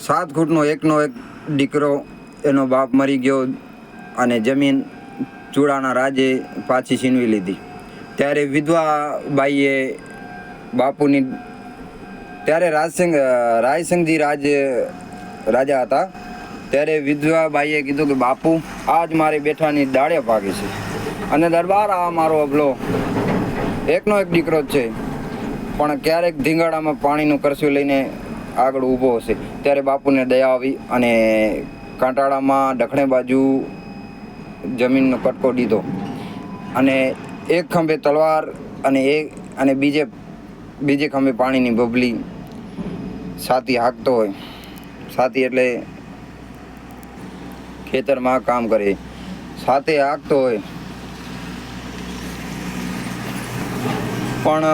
7 ફૂટનો એકનો એક દીકરો, એનો બાપ મરી ગયો અને જમીન ચૂડાના રાજે પાછી છીનવી લીધી. ત્યારે વિધવા બાઈએ બાપુની, ત્યારે રાયસિંગજી રાજા હતા. ત્યારે વિધવા બાઈએ કીધું કે બાપુ, આજ મારી બેઠાની દાળે પાકી છે અને દરબાર આ મારો અબલો એકનો એક દીકરો જ છે, પણ ક્યારેક ધીંગાડામાં પાણીનું કરશું લઈને આગળ ઊભો હશે. ત્યારે બાપુને દયા આવી અને કાંટાળામાં દક્ષિણે બાજુ જમીનનો કટકો દીધો અને એક ખંભે તલવાર અને બીજે ખંભે પાણીની બબલી સાથી હાંકતો હોય. સાથી એટલે ખેતરમાં કામ કરે, સાથે હાંકતો હોય. પણ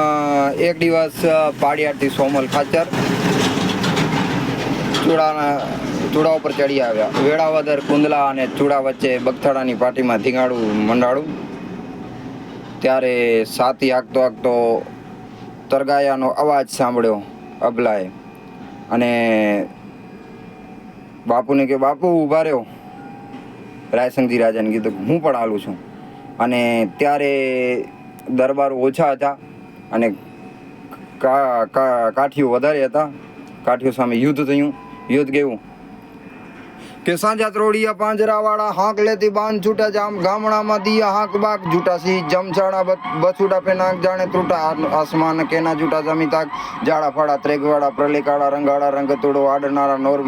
એક દિવસ પાડિયાથી સોમલ ખાચર ચૂડા ઉપર ચડી આવ્યા. વેળાવદર, કુંદલા અને ચૂડા વચ્ચે બગથાડાની પાટીમાં ધીંગાડું મંડાડું. ત્યારે સાથી હાંકતો તરગાયાનો અવાજ સાંભળ્યો અબલાએ અને બાપુને કે બાપુ ઊભા રહ્યો. રાયસિંગજી રાજાને કીધું હું પણ હાલું છું. અને ત્યારે દરબારો ઓછા હતા અને કાઠીઓ વધારે હતા. કાઠીઓ સામે યુદ્ધ થયું. યુદ્ધ કેવું કે સાંજા ત્રોડિયા પાંજરાવાળા હાંક લેતી બાંધ છૂટા જામ ગામડામાં દિયા હાંક બાક જૂટાસી જમછાણા બછુડા પે નાક જાણે ત્રુટા આસમાન કેના જૂટા જમી તાક જાડા ફાડા ત્રેગવાડા પ્રલેકાડા રંગાડા રંગતોડો આડનારા નોર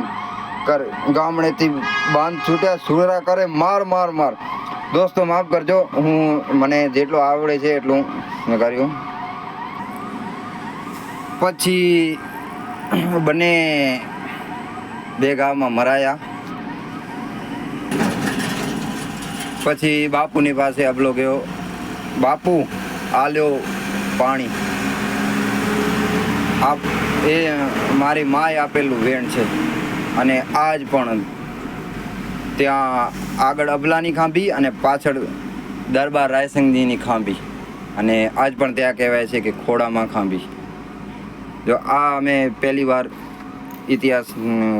કર ગામડેથી બાંધ છૂટ્યા સુરા કરે માર માર માર. દોસ્તો માફ કરજો, મને જેટલું આવડે છે એટલું મેં કર્યું. પછી બંને બે ગામમાં મરાયા. પછી બાપુની પાસે અબલો ગયો, બાપુ આ લ્યો પાણી, એ મારી માએ આપેલું વેણ છે. અને આજ પણ ત્યાં આગળ અબલાની ખાંભી અને પાછળ દરબાર રાયસિંગજીની ખાંભી, અને આજ પણ ત્યાં કહેવાય છે કે ખોડામાં ખાંભી. જો આ અમે પહેલી વાર ઇતિહાસ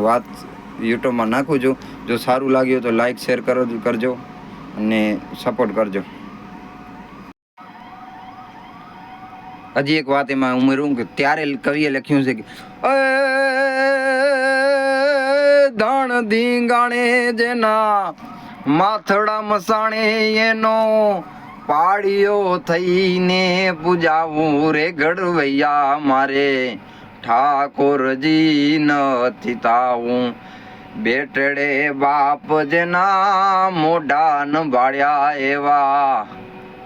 વાત યુટ્યુબમાં નાખું છું. જો સારું લાગ્યું તો લાઈક શેર કરજો અને સપોર્ટ કરજો. હજી એક વાત એમાં ઉમેરું કે ત્યારે કવિએ લખ્યું છે કે ધાણ ધીંગાણે જેના માથડા મસાણે એનો પાડિયો થઈને પૂજાવું રે ઘડવૈયા મારે ઠાકોરજી નથી તાવું. બેટડે બાપ જેના મોઢા નભાળ્યા એવા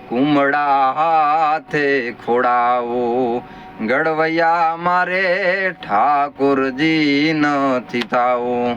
કુમડા હાથે ખોડાવો ઘડવૈયા મારે ઠાકોરજી નથી તાવું.